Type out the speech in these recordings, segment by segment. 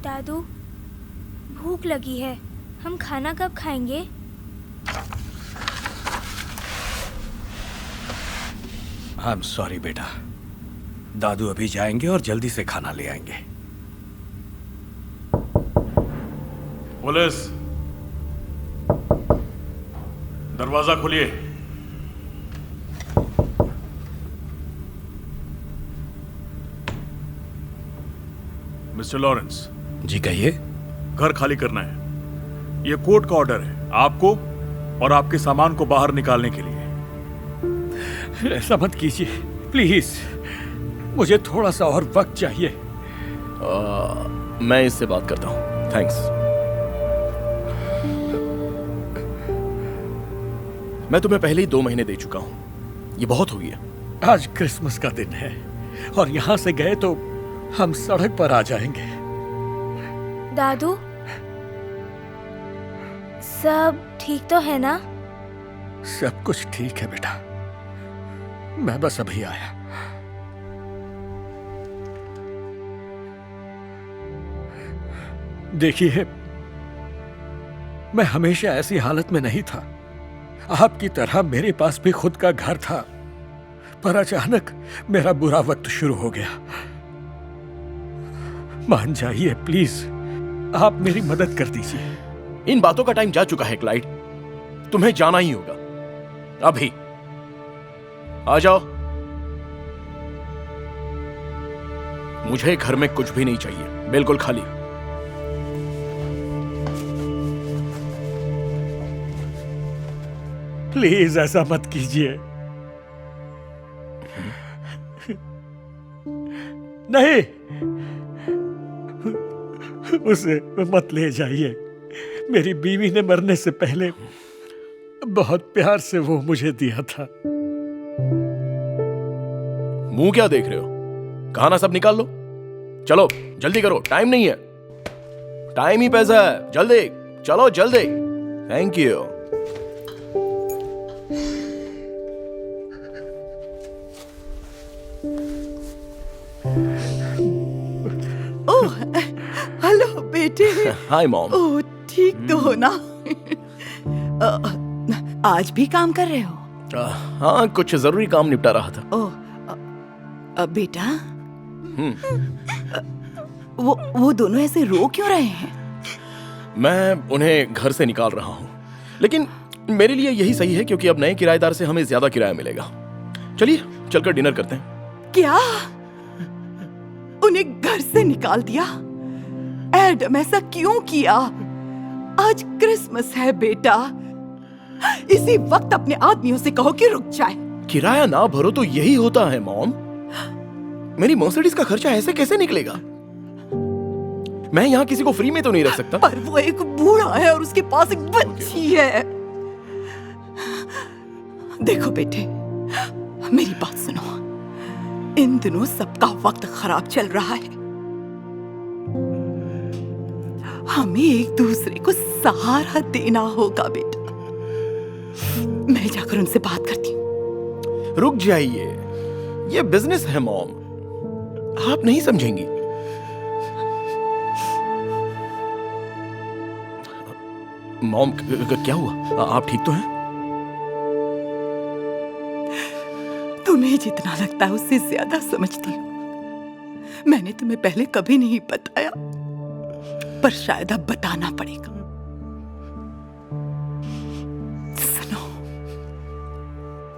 दादू, भूख लगी है। हम खाना कब खाएंगे? आई एम सॉरी बेटा, दादू अभी जाएंगे और जल्दी से खाना ले आएंगे। पुलिस, दरवाजा खोलिए। Mister Lawrence. जी कहिए। घर खाली करना है। यह कोर्ट का ऑर्डर है आपको और आपके सामान को बाहर निकालने के लिए। ऐसा मत कीजिए प्लीज, मुझे थोड़ा सा और वक्त चाहिए। मैं इससे बात करता हूं, थैंक्स। मैं तुम्हें पहले ही 2 महीने दे चुका हूं, ये बहुत हो गया। आज क्रिसमस का दिन है और यहां से गए तो हम सड़क पर आ जाएंगे। दादू, सब ठीक तो है ना? सब कुछ ठीक है बेटा, मैं बस अभी आया। देखिए, मैं हमेशा ऐसी हालत में नहीं था। आपकी तरह मेरे पास भी खुद का घर था, पर अचानक मेरा बुरा वक्त शुरू हो गया। मान जाइए प्लीज, आप मेरी मदद कर दीजिए। इन बातों का टाइम जा चुका है क्लाइड, तुम्हें जाना ही होगा अभी। आ जाओ। मुझे घर में कुछ भी नहीं चाहिए, बिल्कुल खाली। प्लीज ऐसा मत कीजिए। नहीं, उसे मत ले जाइए। मेरी बीवी ने मरने से पहले बहुत प्यार से वो मुझे दिया था। मुंह क्या देख रहे हो? खाना सब निकाल लो। चलो जल्दी करो, टाइम नहीं है। टाइम ही पैसा है, जल्दी चलो जल्दी। Thank you. ओह, हेलो बेटे। Hi mom. ओह, ठीक तो हो ना? आज भी काम कर रहे हो? हाँ, कुछ जरूरी काम निपटा रहा था। ओह, बेटा, वो दोनों ऐसे रो क्यों रहे हैं? मैं उन्हें घर से निकाल रहा हूँ, लेकिन मेरे लिए यही सही है क्योंकि अब नए किराएदार से हमें ज्यादा किराया मिलेगा। चलिए चलकर डिनर करते हैं। क्या? उन्हें घर से निकाल दिया? एडम, ऐसा क्यों किया? आज क्रिसमस है बेटा। इसी वक्त अपने आदमियों से कहो कि रुक जाए। किराया ना भरो तो यही होता है मॉम। मेरी मर्सिडीज का खर्चा ऐसे कैसे निकलेगा? मैं यहाँ किसी को फ्री में तो नहीं रख सकता। पर वो एक बूढ़ा है और उसके पास एक बच्ची है। देखो बेटे, मेरी बात सुनो। इन दिनों सबका वक्त खराब चल रहा है। हमें एक दूसरे को सहारा देना होगा बेटा। मैं जाकर उनसे बात करती हूँ। रुक जाइए, ये बिजनेस है मॉम, आप नहीं समझेंगी। मॉम क्या हुआ? आप ठीक तो हैं? तुम्हें जितना लगता है उससे ज्यादा समझती हूँ। मैंने तुम्हें पहले कभी नहीं बताया, पर शायद अब बताना पड़ेगा। सुनो,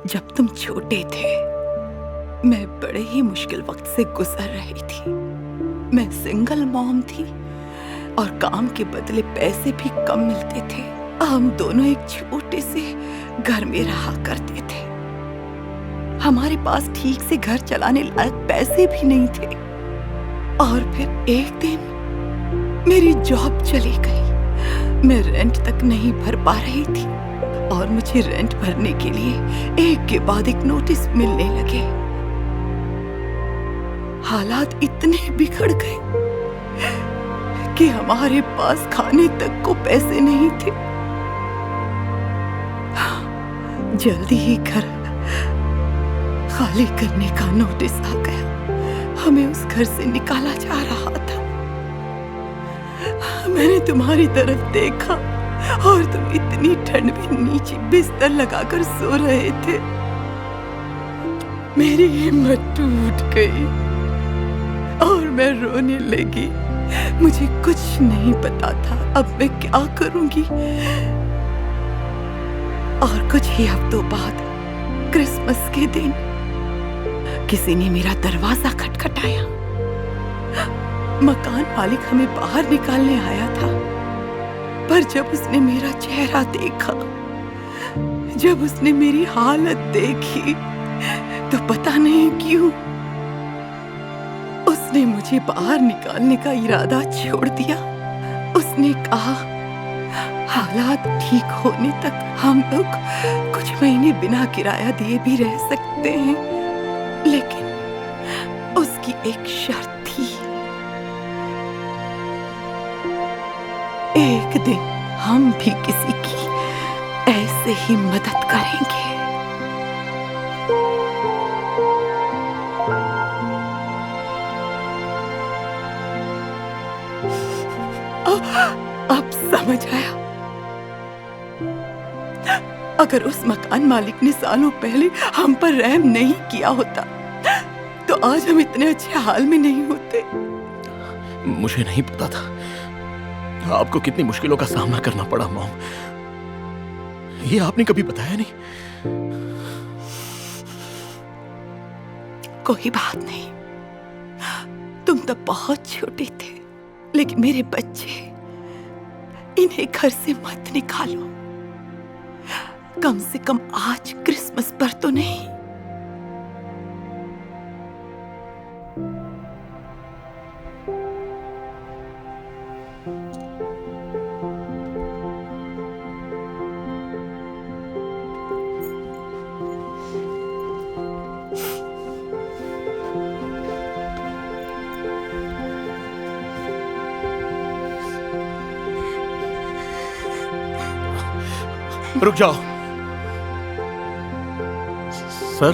जब तुम छोटे थे, मैं बड़े ही मुश्किल वक्त से गुजर रही थी। मैं सिंगल मॉम थी और काम के बदले पैसे भी कम मिलते थे। हम दोनों एक छोटे से घर में रहा करते थे। हमारे पास ठीक से घर चलाने लायक पैसे भी नहीं थे। और फिर एक दिन मेरी जॉब चली गई। मैं रेंट तक नहीं भर पा रही थी और मुझे रेंट भरने के लिए एक के बाद एक नोटिस मिलने लगे। हालात इतने बिगड़ गए कि हमारे पास खाने तक को पैसे नहीं थे। जल्दी ही घर खाली करने का नोटिस आ गया। हमें उस घर से निकाला जा रहा था। मैंने तुम्हारी तरफ देखा और तुम इतनी ठंड में नीचे बिस्तर लगाकर सो रहे थे। मेरी हिम्मत टूट गई और मैं रोने लगी। मुझे कुछ नहीं पता था अब मैं क्या करूंगी। और कुछ ही हफ्तों बाद क्रिसमस के दिन किसी ने मेरा दरवाजा खटखटाया। मकान मालिक हमें बाहर निकालने आया था, पर जब उसने मेरा चेहरा देखा, जब उसने मेरी हालत देखी, तो पता नहीं क्यों उसने मुझे बाहर निकालने का इरादा छोड़ दिया। उसने कहा हालात ठीक होने तक हम लोग कुछ महीने बिना किराया दिए भी रह सकते हैं, लेकिन उसकी एक शर्त थी। एक दिन हम भी किसी की ऐसे ही मदद करेंगे। अब समझ आया। अगर उस मकान मालिक ने सालों पहले हम पर रहम नहीं किया होता, तो आज हम इतने अच्छे हाल में नहीं होते। मुझे नहीं पता था आपको कितनी मुश्किलों का सामना करना पड़ा मॉम। ये आपने कभी बताया नहीं। कोई बात नहीं, तुम तब बहुत छोटे थे, लेकिन मेरे बच्चे, इन्हें घर से मत निकालो। कम से कम आज क्रिसमस पर तो नहीं। रुक जाओ सर,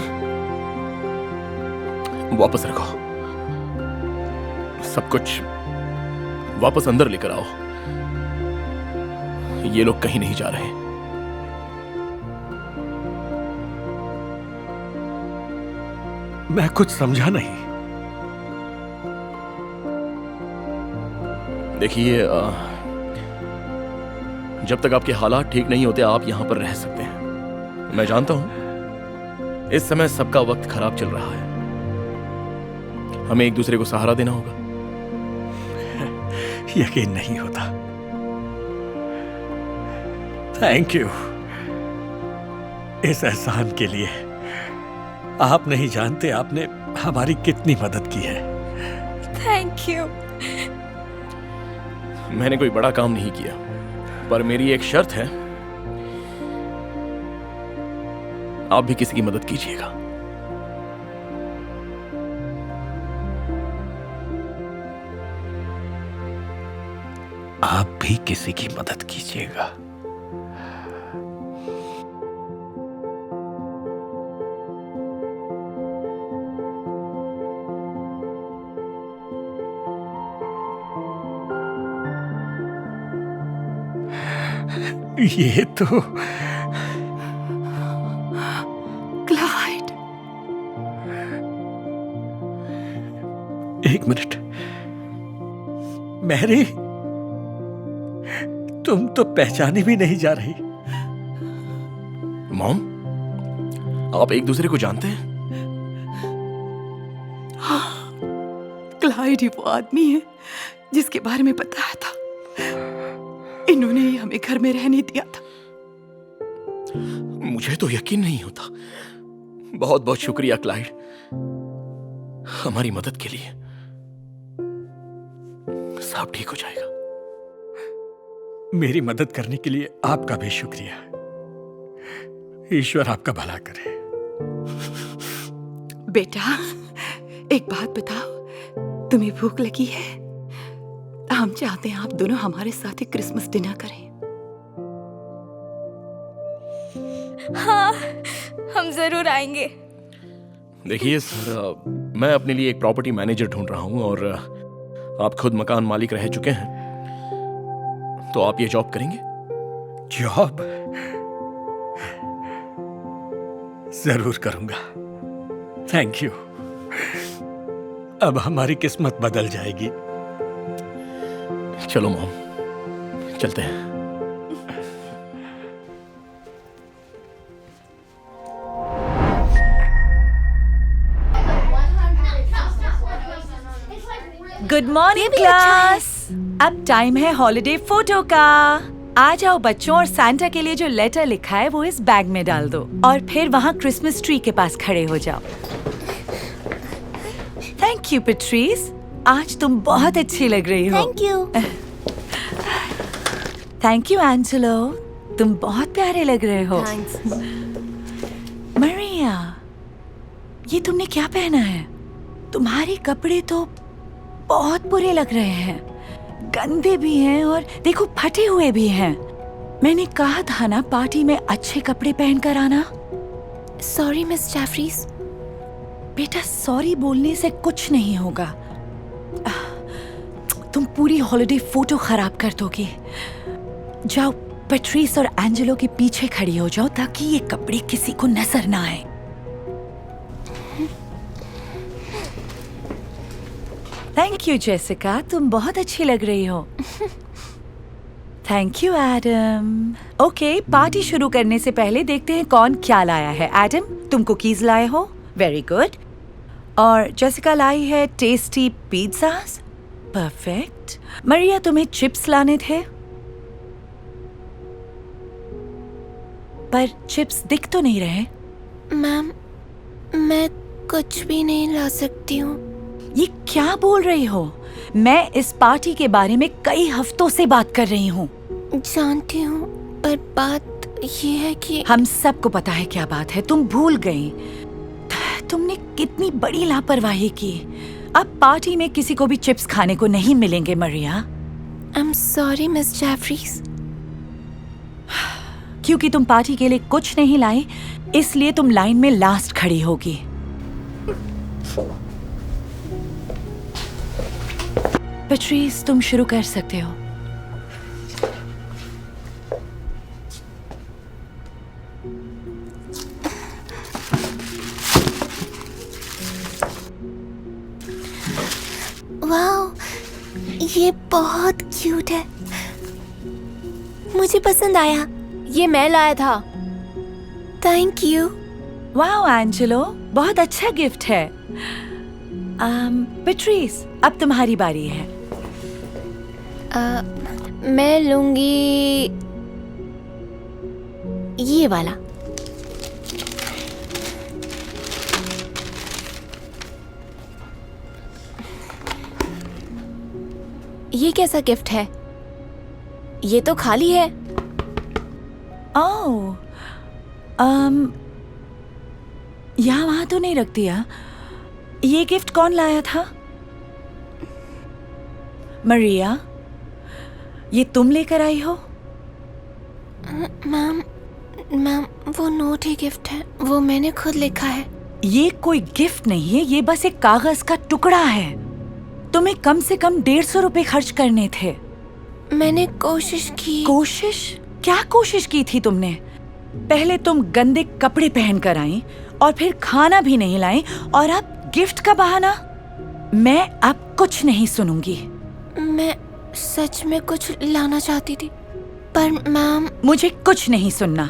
वापस रखो। सब कुछ वापस अंदर लेकर आओ। ये लोग कहीं नहीं जा रहे। मैं कुछ समझा नहीं। देखिए, जब तक आपके हालात ठीक नहीं होते आप यहां पर रह सकते हैं। मैं जानता हूं इस समय सबका वक्त खराब चल रहा है, हमें एक दूसरे को सहारा देना होगा। यकीन नहीं होता। थैंक यू इस एहसान के लिए। आप नहीं जानते आपने हमारी कितनी मदद की है। Thank you. मैंने कोई बड़ा काम नहीं किया, पर मेरी एक शर्त है, आप भी किसी की मदद कीजिएगा। आप भी किसी की मदद कीजिएगा। ये तो क्लाइड। एक मिनट, मैरी, तुम तो पहचानी भी नहीं जा रही। मॉम, आप एक दूसरे को जानते हैं? हाँ, क्लाइड ही वो आदमी है जिसके बारे में बताया था। इन्होंने ही हमें घर में रहने दिया था। मुझे तो यकीन नहीं होता। बहुत बहुत शुक्रिया क्लाइड, हमारी मदद के लिए। सब ठीक हो जाएगा। मेरी मदद करने के लिए आपका भी शुक्रिया। ईश्वर आपका भला करे। बेटा, एक बात बताओ, तुम्हें भूख लगी है? हम चाहते हैं आप दोनों हमारे साथ ही क्रिसमस डिनर करें। हाँ, हम जरूर आएंगे। देखिए सर, मैं अपने लिए एक प्रॉपर्टी मैनेजर ढूंढ रहा हूं और आप खुद मकान मालिक रह चुके हैं, तो आप ये जॉब करेंगे? जॉब जरूर करूंगा। Thank you. अब हमारी किस्मत बदल जाएगी। चलो मॉम, चलते हैं। Good morning class. अब टाइम है हॉलिडे फोटो का। आ जाओ बच्चों, और सांता के लिए जो लेटर लिखा है वो इस बैग में डाल दो और फिर वहाँ क्रिसमस ट्री के पास खड़े हो जाओ। थैंक यू पेट्रीस, आज तुम बहुत अच्छी लग रही हो। Thank you. Thank you Angelo, तुम बहुत प्यारे लग रहे हो। थैंक्स। मरिया, ये तुमने क्या पहना है? तुम्हारे कपड़े तो बहुत बुरे लग रहे हैं, गंदे भी हैं और देखो फटे हुए भी हैं। मैंने कहा था ना पार्टी में अच्छे कपड़े पहनकर आना। Sorry miss Jefferies. बेटा सॉरी बोलने से कुछ नहीं होगा। तुम पूरी हॉलिडे फोटो खराब कर दोगी। जाओ पेट्रीस और एंजेलो के पीछे खड़ी हो जाओ ताकि ये कपड़े किसी को नजर ना आए। थैंक यू जेसिका, तुम बहुत अच्छी लग रही हो। Thank you Adam. Okay, party शुरू करने से पहले देखते हैं कौन क्या लाया है। एडम, तुम कुकीज लाए हो, वेरी गुड। और जेसिका लाई है टेस्टी पिज़्ज़ास, परफेक्ट। मरिया, तुम्हें चिप्स लाने थे, पर चिप्स दिख तो नहीं रहे। मैम, मैं कुछ भी नहीं ला सकती हूँ। ये क्या बोल रही हो? मैं इस पार्टी के बारे में कई हफ्तों से बात कर रही हूँ। जानती हूँ, पर बात ये है कि हम सबको पता है क्या बात है, तुम भूल गई। तुमने कितनी बड़ी लापरवाही की। अब पार्टी में किसी को भी चिप्स खाने को नहीं मिलेंगे Maria. I am sorry miss Jeffries. क्योंकि तुम पार्टी के लिए कुछ नहीं लाई, इसलिए तुम लाइन में लास्ट खड़ी होगी। पेट्रीस, तुम शुरू कर सकते हो। वाओ, ये बहुत क्यूट है, मुझे पसंद आया। ये मैं लाया था। Thank you. वाओ एंजेलो, बहुत अच्छा गिफ्ट है। पेट्रीस, अब तुम्हारी बारी है। मैं लूंगी ये वाला। ये कैसा गिफ्ट है? ये तो खाली है। ओह, यहाँ वहां तो नहीं रख दिया। ये गिफ्ट कौन लाया था? मरिया, ये तुम लेकर आई हो? मैम, वो नोट ही गिफ्ट है, वो मैंने खुद लिखा है। ये कोई गिफ्ट नहीं है, ये बस एक कागज का टुकड़ा है। तुम्हें कम से कम 150 रुपए खर्च करने थे। मैंने कोशिश की। कोशिश? क्या कोशिश की थी तुमने? पहले तुम गंदे कपड़े पहन कर आई और फिर खाना भी नहीं लाई, और अब गिफ्ट का बहाना। मैं अब कुछ नहीं सुनूंगी। मैं सच में कुछ लाना चाहती थी, पर मैम। मुझे कुछ नहीं सुनना।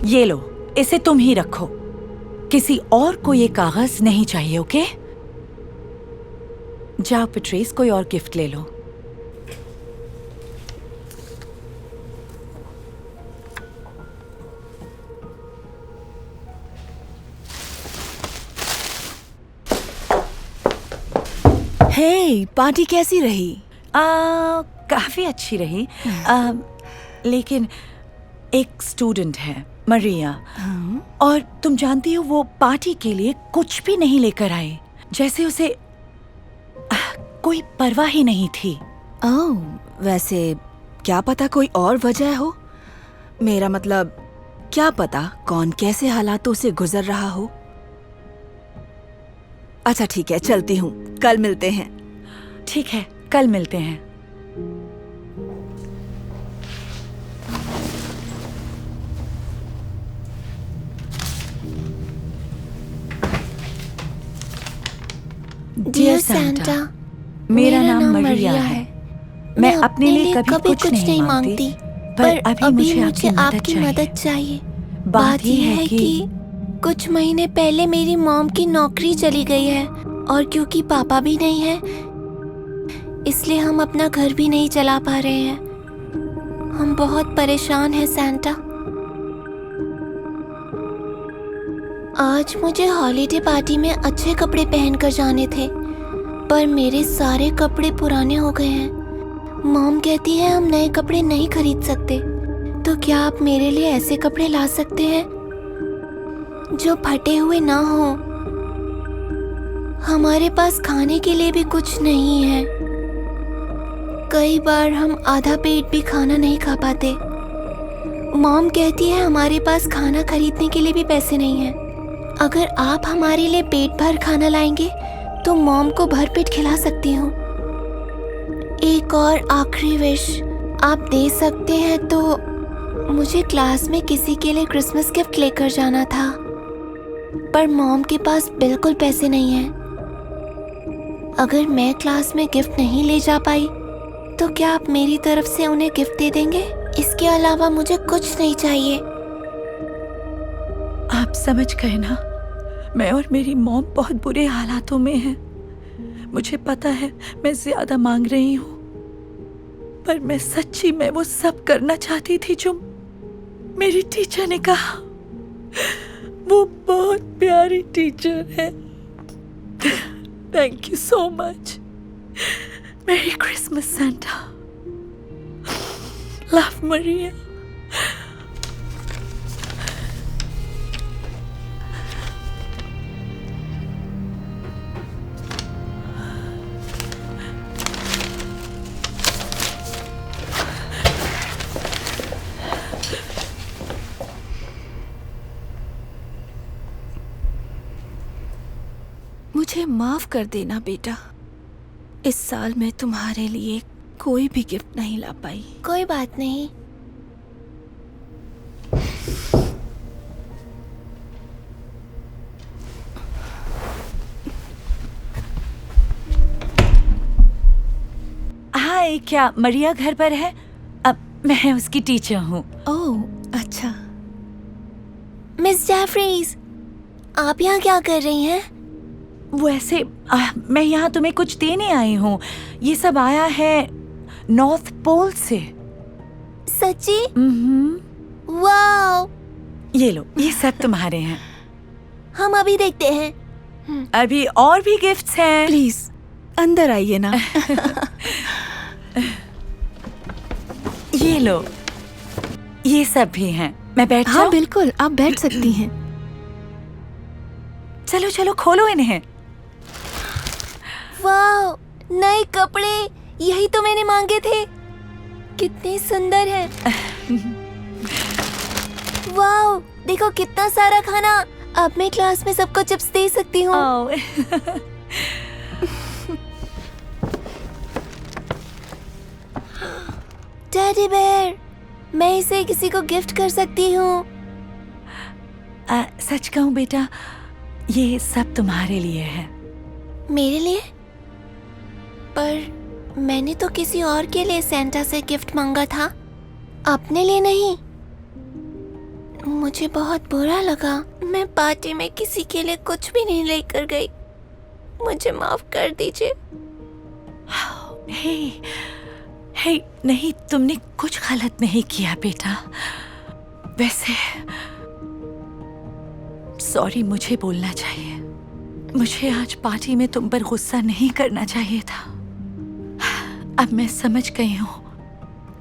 ये लो, इसे तुम ही रखो। किसी और को ये कागज नहीं चाहिए, ओके? जाओ पेट्रीस, कोई और गिफ्ट ले लो। हे, पार्टी कैसी रही? काफी अच्छी रही। लेकिन एक स्टूडेंट है मरिया, और तुम जानती हो वो पार्टी के लिए कुछ भी नहीं लेकर आई, जैसे उसे कोई परवाह ही नहीं थी। ओह, वैसे क्या पता कोई और वजह हो। मेरा मतलब, क्या पता कौन कैसे हालातों से गुजर रहा हो। अच्छा ठीक है, चलती हूँ, कल मिलते हैं। ठीक है, कल मिलते हैं। डियर सेंटा, मेरा नाम मरिया है। मैं अपने लिए कभी कुछ नहीं मांगती, पर अभी मुझे आपकी मदद चाहिए। बात यह है कि कुछ महीने पहले मेरी मॉम की नौकरी चली गई है और क्योंकि पापा भी नहीं है, इसलिए हम अपना घर भी नहीं चला पा रहे हैं। हम बहुत परेशान हैं सेंटा। आज मुझे हॉलीडे पार्टी में अच्छे कपड़े पहनकर जाने थे, पर मेरे सारे कपड़े पुराने हो गए हैं। मॉम कहती है हम नए कपड़े नहीं खरीद सकते, तो क्या आप मेरे लिए ऐसे कपड़े ला सकते हैं जो फटे हुए ना हो? हमारे पास खाने के लिए भी कुछ नहीं है। कई बार हम आधा पेट भी खाना नहीं खा पाते। मॉम कहती है हमारे पास खाना खरीदने के लिए भी पैसे नहीं हैं। अगर आप हमारे लिए पेट भर खाना लाएंगे तो मॉम को भरपेट खिला सकती हूँ। एक और आखिरी विश आप दे सकते हैं तो मुझे क्लास में किसी के लिए क्रिसमस गिफ्ट लेकर जाना था, पर मॉम के पास बिल्कुल पैसे नहीं हैं। अगर मैं क्लास में गिफ्ट नहीं ले जा पाई तो क्या आप मेरी तरफ से उन्हें गिफ्ट दे देंगे? इसके अलावा मुझे कुछ नहीं चाहिए। आप समझ गए ना, मैं और मेरी मॉम बहुत बुरे हालातों में हैं। मुझे पता है मैं ज्यादा मांग रही हूँ, पर मैं सच्ची में वो सब करना चाहती थी जो मेरी टीचर ने कहा। वो बहुत प्यारी टीचर है। Thank you so much. Merry Christmas Santa. Love Maria. मुझे माफ कर देना बेटा, इस साल मैं तुम्हारे लिए कोई भी गिफ्ट नहीं ला पाई। कोई बात नहीं। हाय, क्या मरिया घर पर है? अब मैं उसकी टीचर हूँ। ओह अच्छा। मिस जेफरीज, आप यहाँ क्या कर रही हैं? वो ऐसे मैं यहाँ तुम्हें कुछ देने आई हूँ। ये सब आया है नॉर्थ पोल से। सच्ची? वाओ! ये लो, ये सब तुम्हारे हैं। हम अभी देखते हैं। अभी और भी गिफ्ट्स हैं। प्लीज अंदर आइए ना। ये लो, ये सब भी हैं। मैं बैठ हाँ जाऊं? बिल्कुल, आप बैठ सकती हैं। चलो चलो, खोलो इन्हें। वाओ! नए कपड़े, यही तो मैंने मांगे थे। कितने सुंदर हैं। वाओ! देखो कितना सारा खाना। अब मैं क्लास में सबको चिप्स दे सकती हूँ। टेडी बेयर, मैं इसे किसी को गिफ्ट कर सकती हूँ। सच कहूँ बेटा, ये सब तुम्हारे लिए है। मेरे लिए? पर मैंने तो किसी और के लिए सेंटा से गिफ्ट मांगा था, अपने लिए नहीं। मुझे बहुत बुरा लगा। मैं पार्टी में किसी के लिए कुछ भी नहीं लेकर गई। मुझे माफ कर दीजिए। हे, नहीं, तुमने कुछ गलत नहीं किया बेटा। वैसे सॉरी मुझे बोलना चाहिए। मुझे आज पार्टी में तुम पर गुस्सा नहीं करना चाहिए था। अब मैं समझ गई हूँ,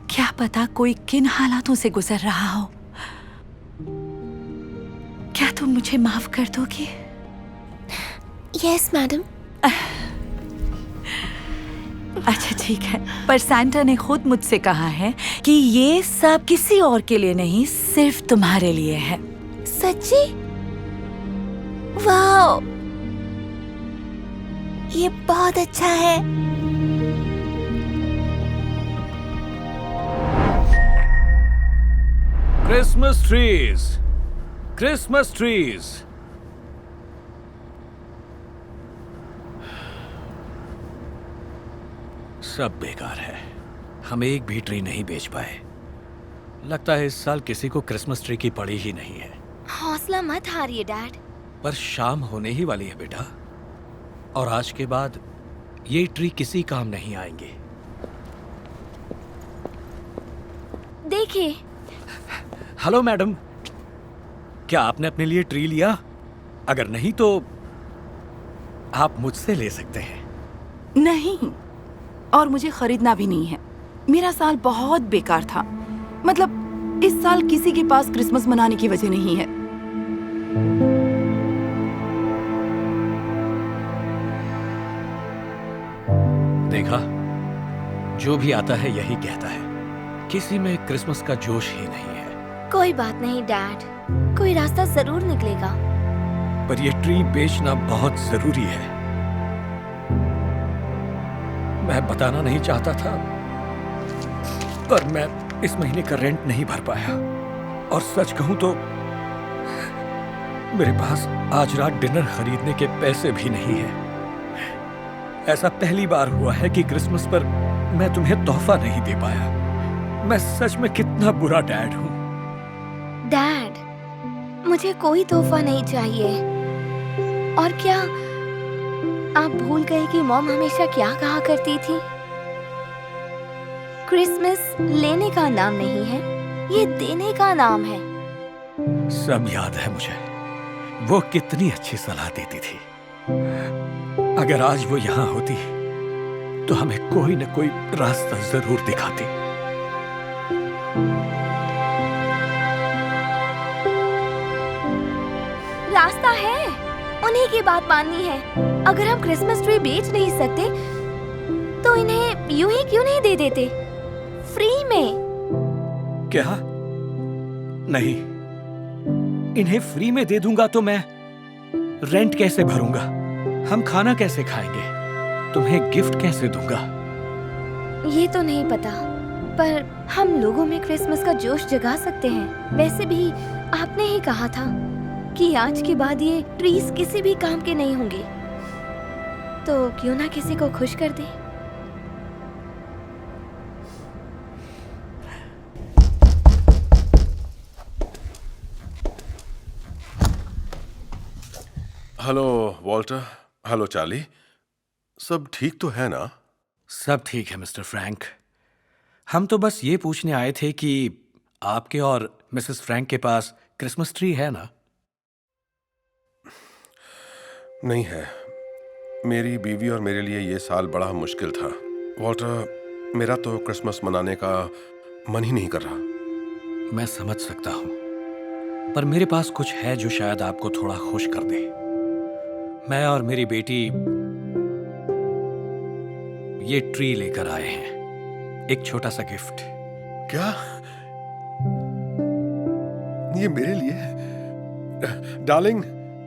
क्या पता कोई किन हालातों से गुजर रहा हो। क्या तुम मुझे माफ कर दोगी? Yes madam. अच्छा ठीक है, पर सैंटा ने खुद मुझसे कहा है कि ये सब किसी और के लिए नहीं, सिर्फ तुम्हारे लिए है। सच्ची? वाओ! ये बहुत अच्छा है। Christmas trees, Christmas trees. सब बेकार है। हम एक भी ट्री नहीं बेच पाए। लगता है इस साल किसी को क्रिसमस ट्री की पड़ी ही नहीं है। हौसला मत हारिए डैड। पर शाम होने ही वाली है बेटा, और आज के बाद ये ट्री किसी काम नहीं आएंगे। देखिए। हेलो मैडम, क्या आपने अपने लिए ट्री लिया? अगर नहीं तो आप मुझसे ले सकते हैं। नहीं, और मुझे खरीदना भी नहीं है। मेरा साल बहुत बेकार था। मतलब इस साल किसी के पास क्रिसमस मनाने की वजह नहीं है। देखा, जो भी आता है यही कहता है, किसी में क्रिसमस का जोश ही नहीं है। कोई बात नहीं डैड, कोई रास्ता जरूर निकलेगा। पर ये ट्री बेचना बहुत जरूरी है। मैं बताना नहीं चाहता था, पर मैं इस महीने का रेंट नहीं भर पाया, और सच कहूं तो मेरे पास आज रात डिनर खरीदने के पैसे भी नहीं है। ऐसा पहली बार हुआ है कि क्रिसमस पर मैं तुम्हें तोहफा नहीं दे पाया। मैं सच में कितना बुरा डैड हूं। डैड, मुझे कोई तोहफा नहीं चाहिए। और क्या आप भूल गए कि मॉम हमेशा क्या कहा करती थी? क्रिसमस लेने का नाम नहीं है, ये देने का नाम है। सब याद है मुझे, वो कितनी अच्छी सलाह देती थी। अगर आज वो यहाँ होती तो हमें कोई न कोई रास्ता जरूर दिखाती। रास्ता है, उन्हीं की बात माननी है। अगर हम क्रिसमस ट्री बेच नहीं सकते तो इन्हें यूं ही क्यों नहीं दे देते, फ्री में? क्या? नहीं, इन्हें फ्री में दे दूंगा तो मैं रेंट कैसे भरूंगा? हम खाना कैसे खाएंगे? तुम्हें गिफ्ट कैसे दूंगा? ये तो नहीं पता, पर हम लोगों में क्रिसमस का जोश जगा सकते हैं। वैसे भी आपने ही कहा था कि आज के बाद ये ट्रीज किसी भी काम के नहीं होंगे, तो क्यों ना किसी को खुश कर दे। Hello Walter. Hello Charlie. सब ठीक तो है ना? सब ठीक है मिस्टर फ्रैंक। हम तो बस ये पूछने आए थे कि आपके और मिसेस फ्रैंक के पास क्रिसमस ट्री है ना? नहीं है। मेरी बीवी और मेरे लिए ये साल बड़ा मुश्किल था वॉल्टर। मेरा तो क्रिसमस मनाने का मन ही नहीं कर रहा। मैं समझ सकता हूं, पर मेरे पास कुछ है जो शायद आपको थोड़ा खुश कर दे। मैं और मेरी बेटी ये ट्री लेकर आए हैं, एक छोटा सा गिफ्ट। क्या? ये मेरे लिए? डार्लिंग,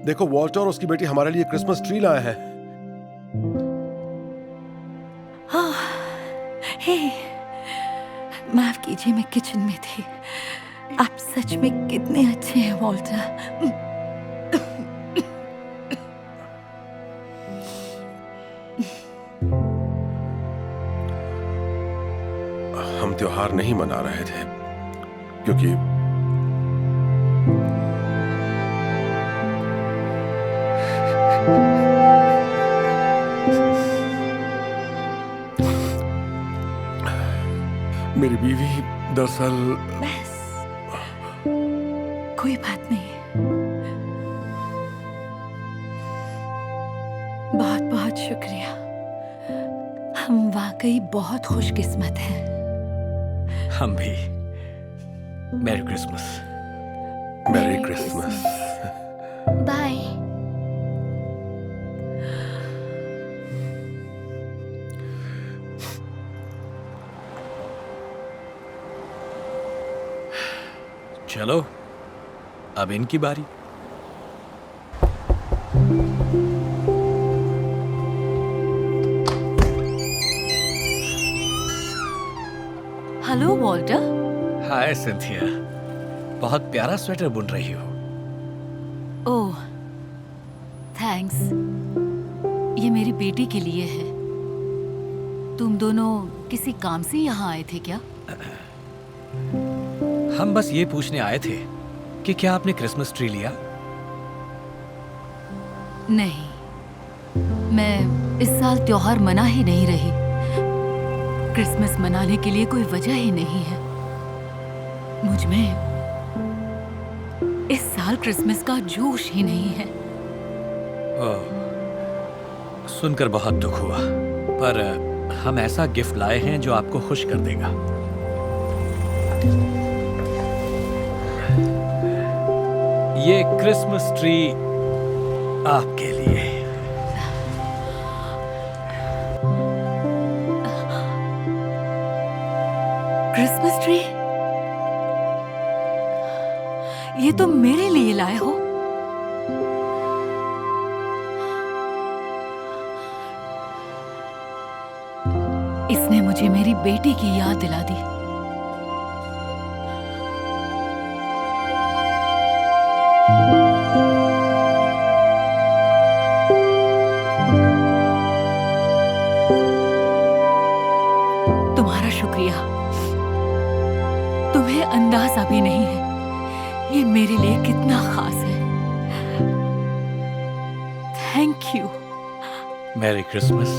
देखो वॉल्टर और उसकी बेटी हमारे लिए क्रिसमस ट्री लाए हैं। हे, माफ कीजिए, मैं किचन में थी। आप सच में कितने अच्छे हैं वॉल्टर। हम त्योहार नहीं मना रहे थे क्योंकि मेरी बीवी दरअसल। बस, कोई बात नहीं। बहुत बहुत शुक्रिया। हम वाकई बहुत खुशकिस्मत हैं। हम भी। Merry Christmas. Merry Christmas. Bye. चलो, अब इनकी बारी। Hello Walter. Hi Cynthia. बहुत प्यारा स्वेटर बुन रही हो। Oh, thanks. ये मेरी बेटी के लिए है। तुम दोनों किसी काम से यहाँ आए थे क्या? हम बस ये पूछने आए थे कि क्या आपने क्रिसमस ट्री लिया? नहीं, मैं इस साल त्योहार मना ही नहीं रही। क्रिसमस मनाने के लिए कोई वजह ही नहीं है। मुझ में इस साल क्रिसमस का जोश ही नहीं है। ओह, सुनकर बहुत दुख हुआ, पर हम ऐसा गिफ्ट लाए हैं जो आपको खुश कर देगा। ये क्रिसमस ट्री आपके लिए। Christmas tree? ये तो मेरे लिए लाए हो। इसने मुझे मेरी बेटी की याद दिला दी। तुम्हारा शुक्रिया। तुम्हें अंदाजा भी नहीं है ये मेरे लिए कितना खास है। Thank you. Mary Christmas.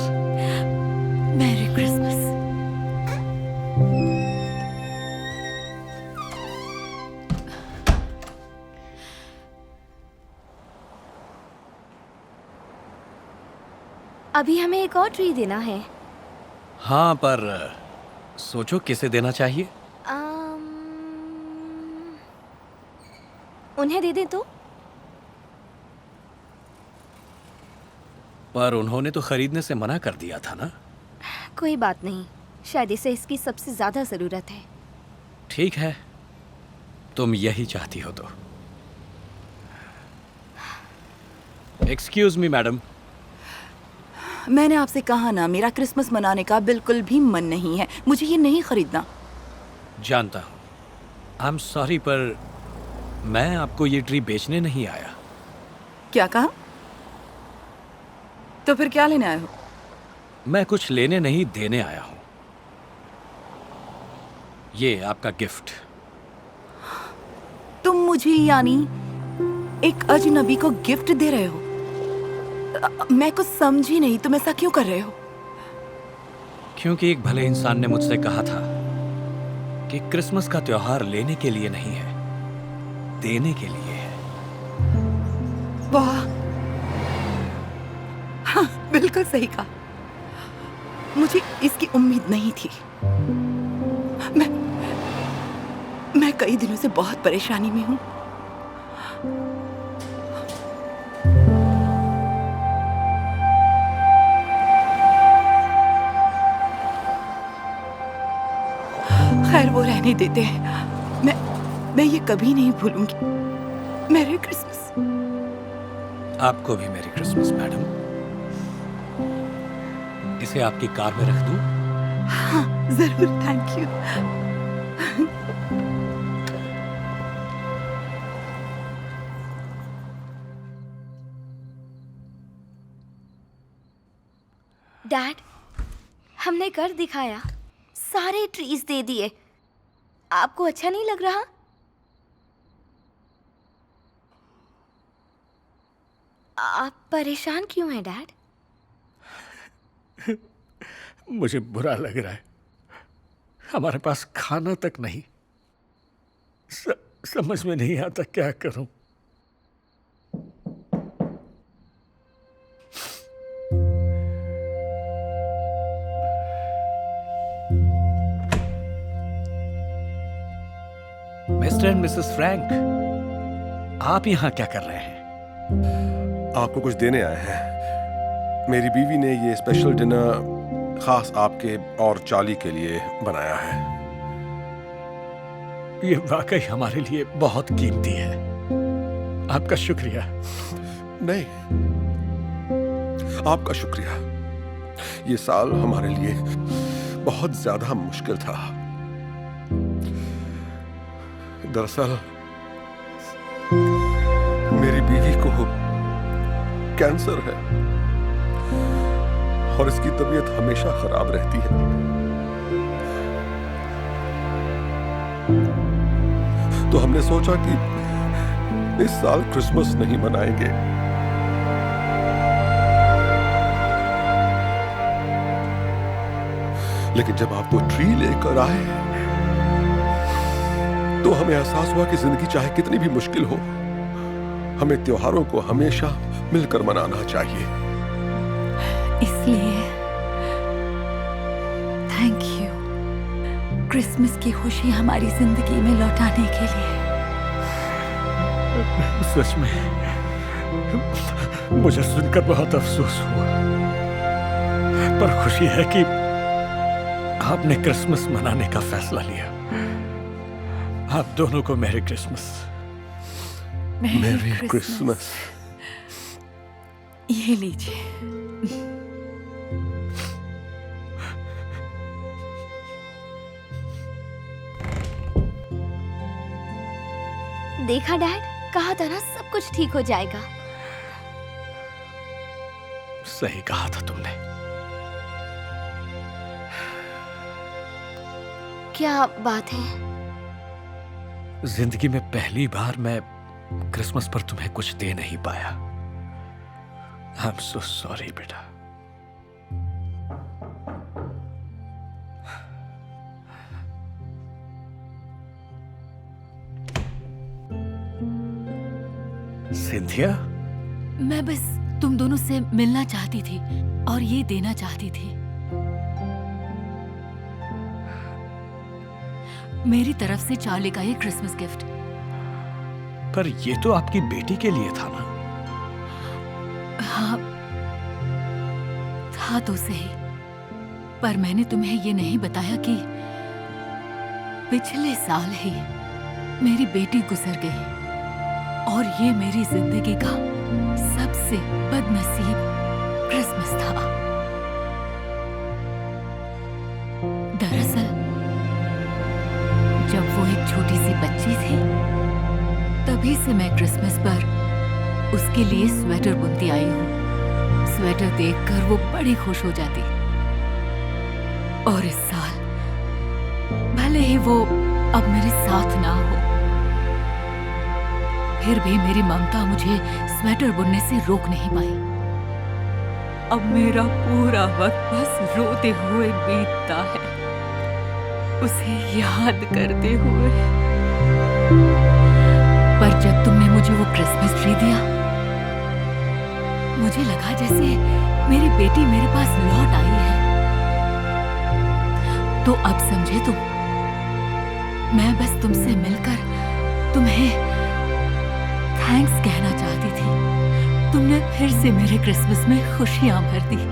Merry Christmas. अभी हमें एक और ट्री देना है। हाँ, पर सोचो किसे देना चाहिए? उन्हें दे दे तो। पर उन्होंने तो खरीदने से मना कर दिया था ना। कोई बात नहीं, शायद इसे इसकी सबसे ज्यादा जरूरत है। ठीक है, तुम यही चाहती हो तो। Excuse me madam. मैंने आपसे कहा ना, मेरा क्रिसमस मनाने का बिल्कुल भी मन नहीं है। मुझे ये नहीं खरीदना। जानता हूँ, आई एम सॉरी, पर मैं आपको ये ट्री बेचने नहीं आया। क्या कहा? तो फिर क्या लेने आए हो? मैं कुछ लेने नहीं, देने आया हूँ। ये आपका गिफ्ट। तुम मुझे यानी एक अजनबी को गिफ्ट दे रहे हो? मैं कुछ समझी नहीं, तुम ऐसा क्यों कर रहे हो? क्योंकि एक भले इंसान ने मुझसे कहा था कि क्रिसमस का त्योहार लेने के लिए नहीं है, देने के लिए है। वाह, हाँ, बिल्कुल सही कहा। मुझे इसकी उम्मीद नहीं थी। मैं कई दिनों से बहुत परेशानी में हूं। खैर, वो रहने देते हैं। मैं ये कभी नहीं भूलूंगी। Merry Christmas. आपको भी मैरी क्रिसमस मैडम। इसे आपकी कार में रख दूं? हाँ, जरूर। Thank you. डैड, हमने कर दिखाया, सारे ट्रीज दे दिए। आपको अच्छा नहीं लग रहा? आप परेशान क्यों हैं डैड? मुझे बुरा लग रहा है। हमारे पास खाना तक नहीं। समझ में नहीं आता क्या करूं। मिस्टर एंड मिसेस फ्रैंक, आप यहाँ क्या कर रहे हैं? आपको कुछ देने आए हैं। मेरी बीवी ने ये स्पेशल डिनर खास आपके और चार्ली के लिए बनाया है। ये वाकई हमारे लिए बहुत कीमती है। आपका शुक्रिया। नहीं, आपका शुक्रिया। ये साल हमारे लिए बहुत ज्यादा मुश्किल था। दरअसल को कैंसर है और इसकी तबीयत हमेशा खराब रहती है। तो हमने सोचा कि इस साल क्रिसमस नहीं मनाएंगे। लेकिन जब आप वो ट्री लेकर आए तो हमें एहसास हुआ कि जिंदगी चाहे कितनी भी मुश्किल हो, हमें त्योहारों को हमेशा मिलकर मनाना चाहिए। इसलिए थैंक यू क्रिसमस की खुशी हमारी जिंदगी में लौटाने के लिए। सच में मुझे सुनकर बहुत अफसोस हुआ, पर खुशी है कि आपने क्रिसमस मनाने का फैसला लिया। आप दोनों को मैरी क्रिसमस। Merry Christmas. ये लीजिए। देखा डैड, कहा था ना सब कुछ ठीक हो जाएगा। सही कहा था तुमने। क्या बात है? जिंदगी में पहली बार मैं क्रिसमस पर तुम्हें कुछ दे नहीं पाया। आई एम सो सॉरी बेटा। सिंथिया, मैं बस तुम दोनों से मिलना चाहती थी और ये देना चाहती थी। मेरी तरफ से चार्ली का ये क्रिसमस गिफ्ट। पर ये तो आपकी बेटी के लिए था ना? हाँ था तो सही, पर मैंने तुम्हें ये नहीं बताया कि पिछले साल ही मेरी बेटी गुजर गई और ये मेरी जिंदगी का सबसे बदनसीब क्रिसमस था। दरअसल जब वो एक छोटी सी बच्ची थी, तभी से मैं क्रिसमस पर उसके लिए स्वेटर बुनती आई हूँ। स्वेटर देखकर वो बड़ी खुश हो जाती। और इस साल भले ही वो अब मेरे साथ ना हो, फिर भी मेरी ममता मुझे स्वेटर बुनने से रोक नहीं पाई। अब मेरा पूरा वक्त बस रोते हुए बीतता है, उसे याद करते हुए। पर जब तुमने मुझे वो क्रिसमस ट्री दिया, मुझे लगा जैसे मेरी बेटी मेरे पास लौट आई है। तो अब समझे तुम, मैं बस तुमसे मिलकर तुम्हें थैंक्स कहना चाहती थी। तुमने फिर से मेरे क्रिसमस में खुशियां भर दी।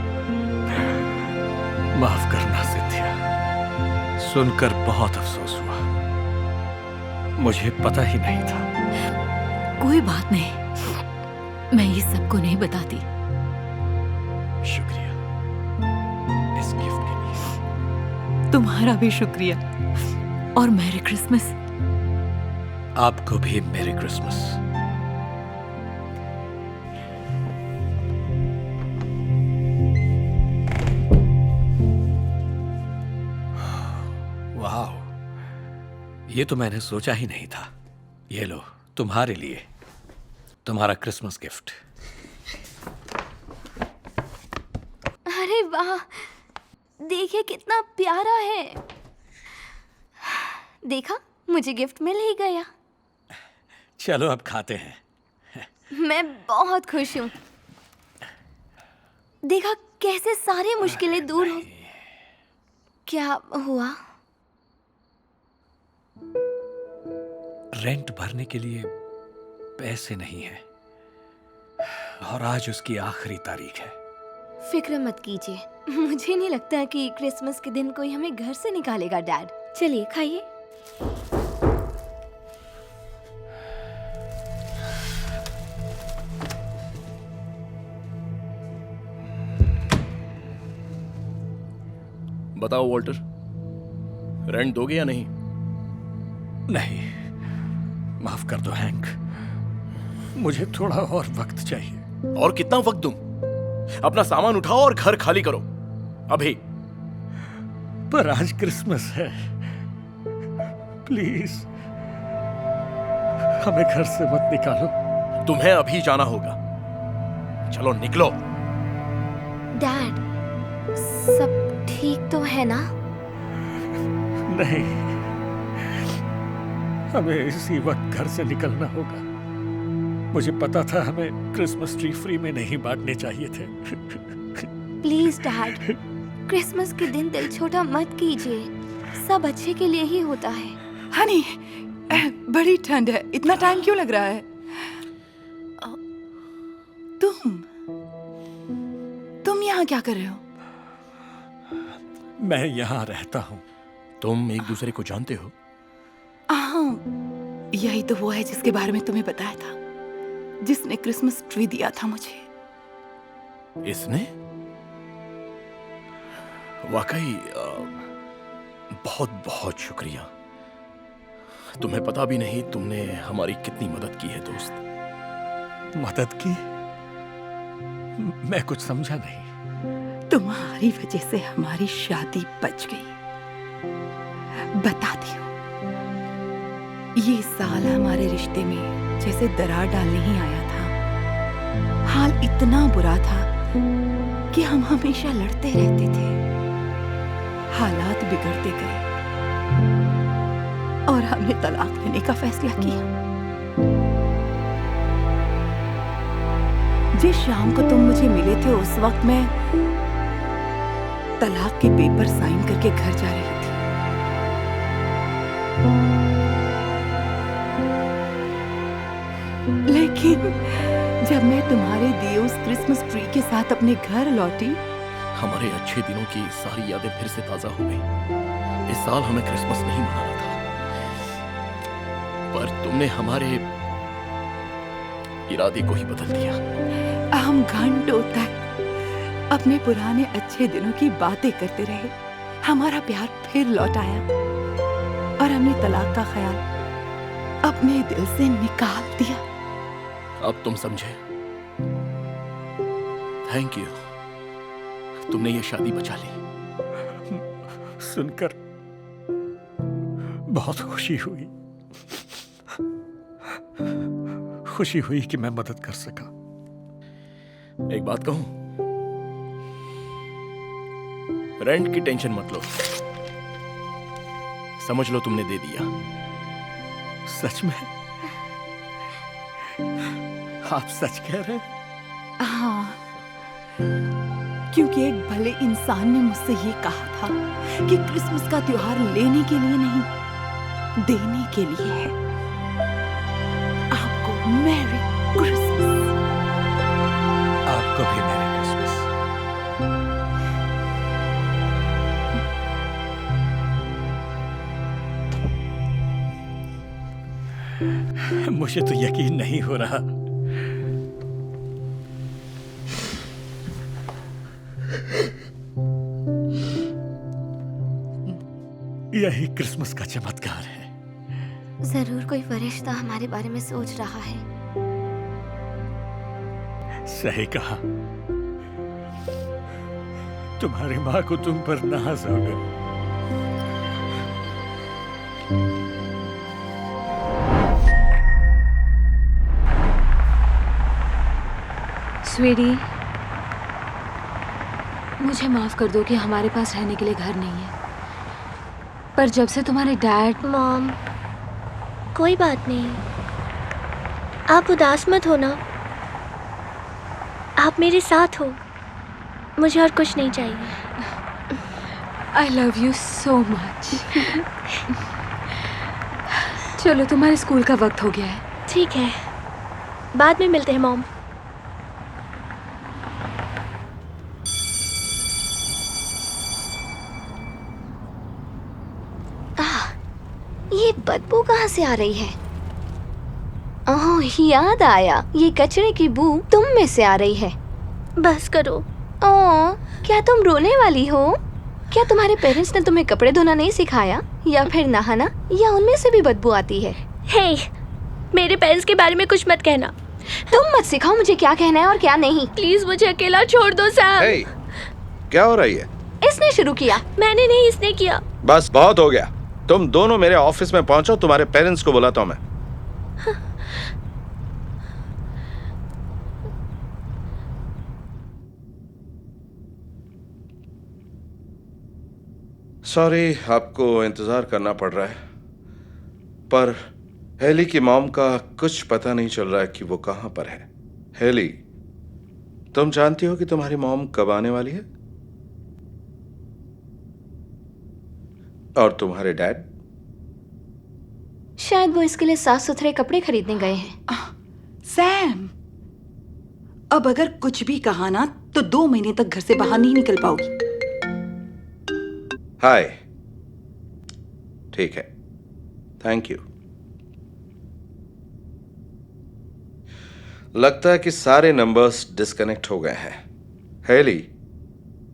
माफ करना सिंथिया, सुनकर बहुत अफसोस हुआ। मुझे पता ही नहीं था। कोई बात नहीं, मैं ये सबको नहीं बताती। शुक्रिया इस गिफ्ट के लिए। तुम्हारा भी शुक्रिया और मैरी क्रिसमस। आपको भी मैरी क्रिसमस। वाह, ये तो मैंने सोचा ही नहीं था। ये लो, तुम्हारे लिए तुम्हारा क्रिसमस गिफ्ट। अरे वाह, देखिए कितना प्यारा है। देखा, मुझे गिफ्ट मिल ही गया। चलो अब खाते हैं। मैं बहुत खुश हूँ। देखा कैसे सारी मुश्किलें दूर हो। क्या हुआ? रेंट भरने के लिए पैसे नहीं है और आज उसकी आखिरी तारीख है। फिक्र मत कीजिए, मुझे नहीं लगता कि क्रिसमस के दिन कोई हमें घर से निकालेगा डैड। चलिए खाइए। बताओ वॉल्टर, रेंट दोगे या नहीं? नहीं, माफ कर दो हैंक, मुझे थोड़ा और वक्त चाहिए। और कितना वक्त दूं? अपना सामान उठाओ और घर खाली करो अभी। पर आज क्रिसमस है, प्लीज हमें घर से मत निकालो। तुम्हें अभी जाना होगा, चलो निकलो। डैड, सब ठीक तो है ना? नहीं, हमें इसी वक्त घर से निकलना होगा। मुझे पता था हमें क्रिसमस ट्री फ्री में नहीं बांटने चाहिए थे। प्लीज डैड, क्रिसमस के दिन दिल छोटा मत कीजिए, सब अच्छे के लिए ही होता है। हनी, बड़ी ठंड है, इतना टाइम क्यों लग रहा है? तुम यहाँ क्या कर रहे हो? मैं यहाँ रहता हूँ। तुम एक दूसरे को जानते हो? हाँ, यही तो वो है जिसके बारे में तुम्हें बताया था, जिसने क्रिसमस ट्री दिया था मुझे। इसने? वाकई बहुत बहुत शुक्रिया। तुम्हें पता भी नहीं तुमने हमारी कितनी मदद की है दोस्त। मदद की? मैं कुछ समझा नहीं। तुम्हारी वजह से हमारी शादी बच गई। बताती हूँ, ये साल हमारे रिश्ते में जैसे दरार डालने ही आया था। हाल इतना बुरा था कि हम हमेशा लड़ते रहते थे। हालात बिगड़ते गए और हमने तलाक लेने का फैसला किया। जिस शाम को तुम मुझे मिले थे उस वक्त मैं तलाक के पेपर साइन करके घर जा रही थी। लेकिन जब मैं तुम्हारे दिए उस क्रिसमस ट्री के साथ अपने घर लौटी, हमारे अच्छे दिनों की सारी यादें फिर से ताजा हो गई। इस साल हमें क्रिसमस नहीं मनाना था, पर तुमने हमारे इरादे को ही बदल दिया। हम घंटों तक अपने पुराने अच्छे दिनों की बातें करते रहे। हमारा प्यार फिर लौट आया और हमने तलाक का ख्याल अपने दिल से निकाल दिया। अब तुम समझे। थैंक यू, तुमने ये शादी बचा ली। सुनकर बहुत खुशी हुई। खुशी हुई कि मैं मदद कर सका। एक बात कहूं, रेंट की टेंशन मत लो। समझ लो तुमने दे दिया। सच में? आप सच कह रहे हैं? हाँ, क्योंकि एक भले इंसान ने मुझसे ये कहा था कि क्रिसमस का त्योहार लेने के लिए नहीं, देने के लिए है। आपको मैरी क्रिसमस। आपको भी मैरी क्रिसमस। मुझे तो यकीन नहीं हो रहा। यही क्रिसमस का चमत्कार है। जरूर कोई फरिश्ता हमारे बारे में सोच रहा है। सही कहा। तुम्हारी माँ को तुम पर नाज होगा। स्वीटी, मुझे माफ कर दो कि हमारे पास रहने के लिए घर नहीं है, पर जब से तुम्हारे डैड। मॉम, कोई बात नहीं, आप उदास मत हो ना। आप मेरे साथ हो, मुझे और कुछ नहीं चाहिए। I love you so much. चलो, तुम्हारे स्कूल का वक्त हो गया है। ठीक है, बाद में मिलते हैं मॉम। ये बदबू कहाँ से आ रही है? ओह, याद आया, ये कचरे की बू तुम में से आ रही है। बस करो। ओह, क्या तुम रोने वाली हो? क्या तुम्हारे पेरेंट्स ने तुम्हें कपड़े धोना नहीं सिखाया, या फिर नहाना, या उनमें से भी बदबू आती है? हे, मेरे पेरेंट्स के बारे में कुछ मत कहना। तुम मत सिखाओ मुझे क्या कहना है और क्या नहीं। प्लीज मुझे अकेला छोड़ दो सैम। हे, क्या हो रही है? इसने शुरू किया। मैंने नहीं, इसने किया। बस बहुत हो गया। तुम दोनों मेरे ऑफिस में पहुंचो, तुम्हारे पेरेंट्स को बुलाता हूं मैं। सॉरी, आपको इंतजार करना पड़ रहा है, पर हेली की मॉम का कुछ पता नहीं चल रहा है कि वो कहां पर है। हेली, तुम जानती हो कि तुम्हारी मॉम कब आने वाली है? और तुम्हारे डैड? शायद वो इसके लिए साफ सुथरे कपड़े खरीदने गए हैं। सैम, अब अगर कुछ भी कहा ना तो 2 महीने तक घर से बाहर नहीं निकल पाओगी। हाय, ठीक है, थैंक यू। लगता है कि सारे नंबर्स डिस्कनेक्ट हो गए हैं। हेली,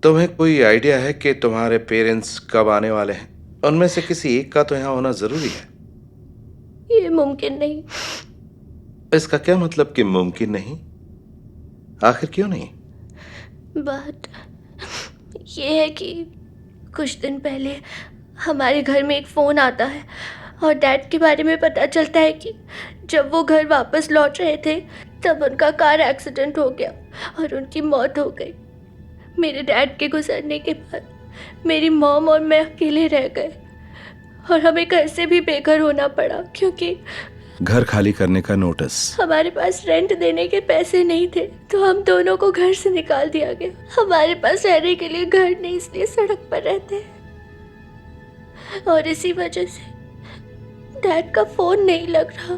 तुम्हें कोई आइडिया है कि तुम्हारे पेरेंट्स कब आने वाले हैं? उनमें से किसी एक का तो यहां होना जरूरी है। ये मुमकिन नहीं। इसका क्या मतलब कि मुमकिन नहीं? आखिर क्यों नहीं? बट ये है कि कुछ दिन पहले हमारे घर में एक फ़ोन आता है और डैड के बारे में पता चलता है कि जब वो घर वापस लौट रहे थे तब उनका कार एक्सीडेंट हो गया और उनकी मौत हो गई। मेरे डैड के गुजरने के बाद मेरी मॉम और मैं अकेले रह गए और हमें घर से भी बेघर होना पड़ा क्योंकि घर खाली करने का नोटिस। हमारे पास रेंट देने के पैसे नहीं थे तो हम दोनों को घर से निकाल दिया गया। हमारे पास रहने के लिए घर नहीं, इसलिए सड़क पर रहते हैं और इसी वजह से डैड का फोन नहीं लग रहा।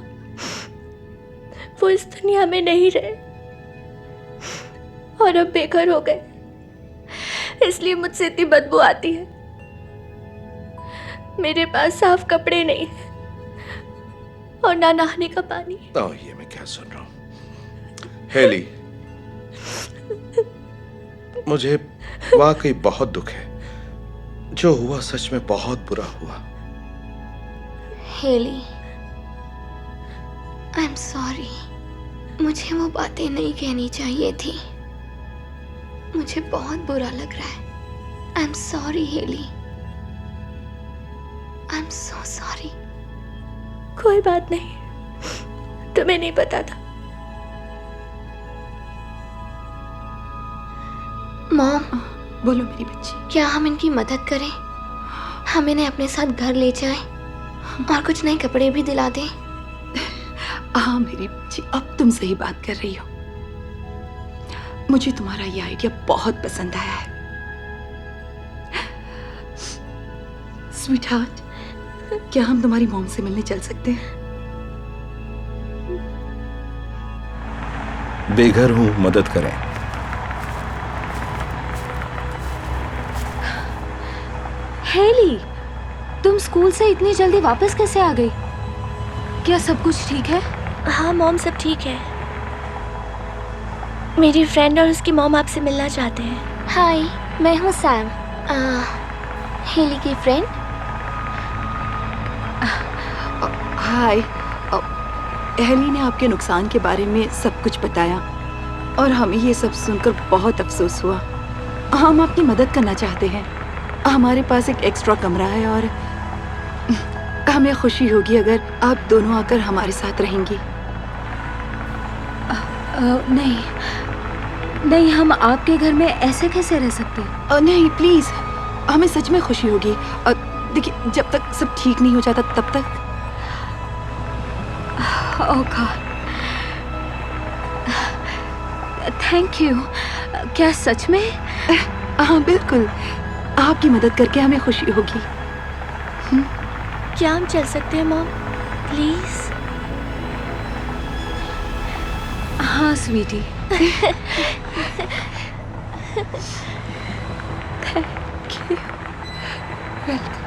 वो इस दुनिया में नहीं रहे और अब बेघर हो गए, इसलिए मुझसे इतनी बदबू आती है। मेरे पास साफ कपड़े नहीं है और ना नहाने का पानी। ओह, ये मैं क्या सुन रहा हूं? हेली, मुझे वाकई बहुत दुख है। जो हुआ सच में बहुत बुरा हुआ। Haley, I am sorry. मुझे वो बातें नहीं कहनी चाहिए थी। मुझे बहुत बुरा लग रहा है। I am sorry Haley, I am so sorry. कोई बात नहीं, तुम्हें नहीं पता था। मॉम, बोलो मेरी बच्ची। क्या हम इनकी मदद करें? हम इन्हें अपने साथ घर ले जाएं और कुछ नए कपड़े भी दिला दें। हाँ मेरी बच्ची, अब तुम सही बात कर रही हो। मुझे तुम्हारा ये आइडिया बहुत पसंद आया है। स्वीटहार्ट, क्या हम तुम्हारी मॉम से मिलने चल सकते हैं? बेघर हूं, मदद करें। हेली, तुम स्कूल से इतनी जल्दी वापस कैसे आ गई? क्या सब कुछ ठीक है? हाँ मॉम, सब ठीक है। मेरी फ्रेंड और उसकी मॉम आपसे मिलना चाहते हैं। हाय, मैं हूँ सैम, हेली की फ्रेंड। हाय, हेली ने आपके नुकसान के बारे में सब कुछ बताया और हमें ये सब सुनकर बहुत अफसोस हुआ। हम आपकी मदद करना चाहते हैं। हमारे पास एक एक्स्ट्रा कमरा है और हमें खुशी होगी अगर आप दोनों आकर हमारे साथ रहेंगी। नहीं, हम आपके घर में ऐसे कैसे रह सकते हैं? नहीं प्लीज, हमें सच में खुशी होगी। देखिए, जब तक सब ठीक नहीं हो जाता तब तक। ओह गॉड, थैंक यू। क्या सच में? हाँ बिल्कुल, आपकी मदद करके हमें खुशी होगी। क्या हम चल सकते हैं मॉम, प्लीज? हाँ स्वीटी। Thank you. वेलकम।